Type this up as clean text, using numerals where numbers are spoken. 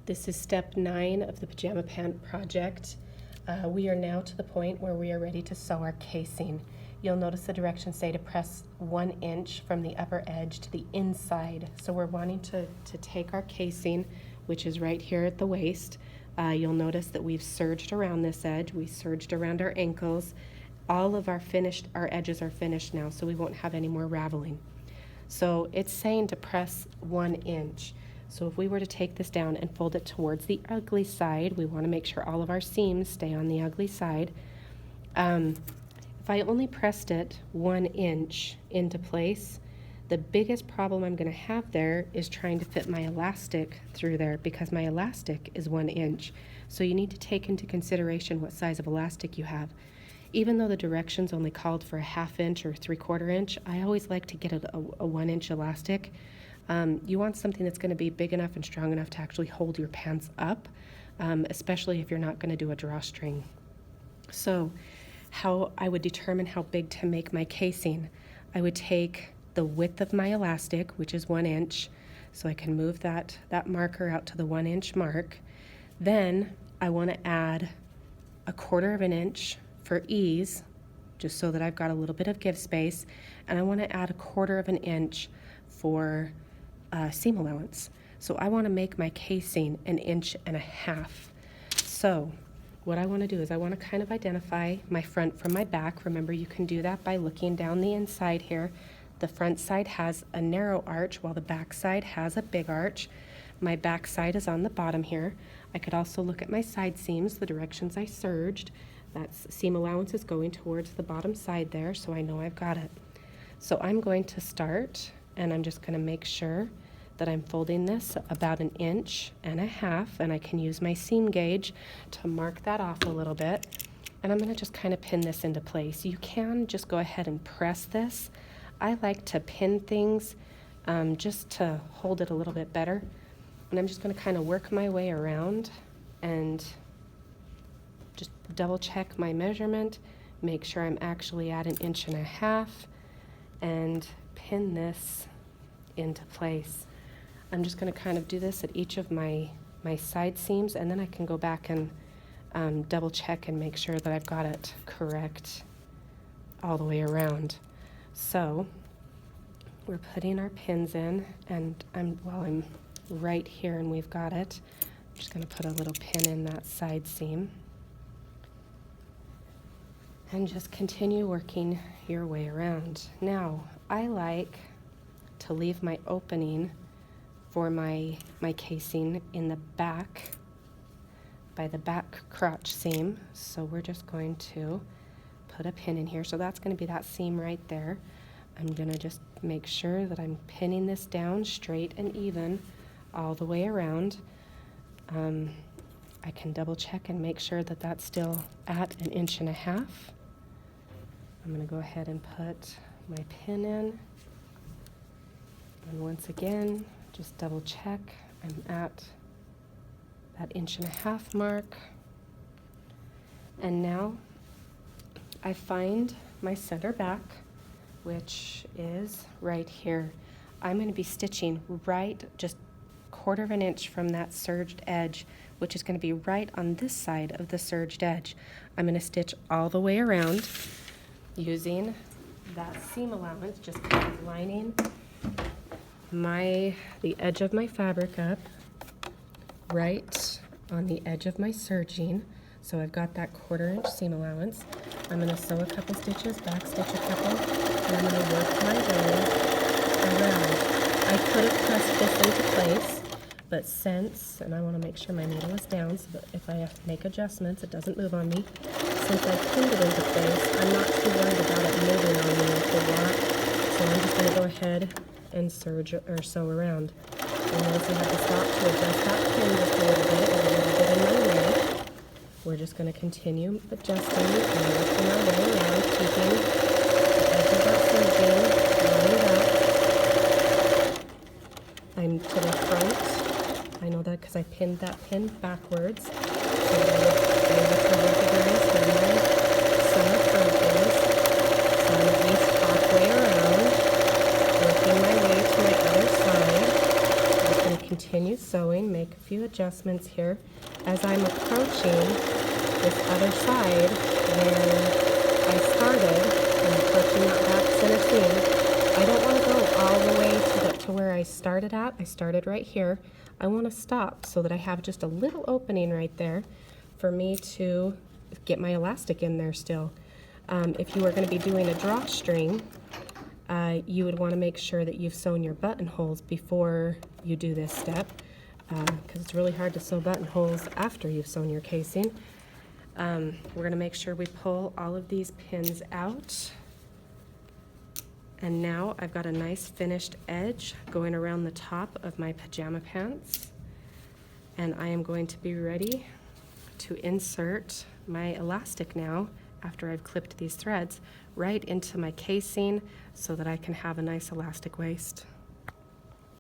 This is step 9 of the pajama pant project. We are now to the point where we are ready to sew our casing. You'll notice the directions say to press 1 inch from the upper edge to the inside. So we're wanting to take our casing, which is right here at the waist. You'll notice that we've serged around this edge. We serged around our ankles. All of our edges are finished now, so we won't have any more raveling. So it's saying to press 1 inch. So if we were to take this down and fold it towards the ugly side, we want to make sure all of our seams stay on the ugly side. If I only pressed it 1 inch into place, the biggest problem I'm going to have there is trying to fit my elastic through there, because my elastic is 1 inch. So you need to take into consideration what size of elastic you have. Even though the directions only called for a 1/2 inch or 3/4 inch, I always like to get a 1 inch elastic. You want something that's going to be big enough and strong enough to actually hold your pants up, especially if you're not going to do a drawstring. So how I would determine how big to make my casing, I would take the width of my elastic, which is 1 inch, so I can move that marker out to the 1 inch mark. Then I want to add 1/4 inch for ease, just so that I've got a little bit of give space, and I want to add 1/4 inch for seam allowance. So I want to make my casing 1.5 inches. So what I want to do is I want to kind of identify my front from my back. Remember, you can do that by looking down the inside here. The front side has a narrow arch while the back side has a big arch. My back side is on the bottom here. I could also look at my side seams, the directions I serged. That seam allowance is going towards the bottom side there, so I know I've got it. So I'm going to start, and I'm just going to make sure that I'm folding this about 1.5 inches, and I can use my seam gauge to mark that off a little bit. And I'm going to just kind of pin this into place. You can just go ahead and press this. I like to pin things just to hold it a little bit better. And I'm just going to kind of work my way around and just double check my measurement, make sure I'm actually at 1.5 inches, and pin this into place. I'm just going to kind of do this at each of my side seams, and then I can go back and double check and make sure that I've got it correct all the way around. So we're putting our pins in, and I'm right here and we've got it. I'm just going to put a little pin in that side seam. And just continue working your way around. Now, I like to leave my opening for my casing in the back, by the back crotch seam. So we're just going to put a pin in here. So that's going to be that seam right there. I'm going to just make sure that I'm pinning this down straight and even all the way around. I can double check and make sure that that's still at 1.5 inches. I'm going to go ahead and put my pin in, and once again just double check I'm at that 1.5 inch mark. And now I find my center back, which is right here. I'm going to be stitching right just 1/4 inch from that serged edge, which is going to be right on this side of the serged edge. I'm going to stitch all the way around using that seam allowance, just kind of lining the edge of my fabric up right on the edge of my serging. So I've got that 1/4 inch seam allowance. I'm going to sew a couple stitches, back stitch a couple, and I'm going to work my way around. I could have pressed this into place, but and I want to make sure my needle is down so that if I make adjustments it doesn't move on me. Since I pinned it into place, I'm not too worried about it moving on me a whole lot. So I'm just going to go ahead and serge or sew around. And notice I have to stop to adjust that pin just a little bit in my way. We're just going to continue adjusting and working our way around, keeping the edge of that serging lined up. I'm to the front. I know that because I pinned that pin backwards. So I'm able to recognize where my center front is. So I'm at least halfway around, working my way to my other side. I'm just going to continue sewing, make a few adjustments here. As I'm approaching this other side where I started, I'm approaching that back center seam. I don't want to go all the way to where I started at. I started right here. I want to stop so that I have just a little opening right there for me to get my elastic in there still. If you are going to be doing a drawstring, you would want to make sure that you've sewn your buttonholes before you do this step, because it's really hard to sew buttonholes after you've sewn your casing. We're going to make sure we pull all of these pins out. And now I've got a nice finished edge going around the top of my pajama pants. And I am going to be ready to insert my elastic now, after I've clipped these threads, right into my casing so that I can have a nice elastic waist.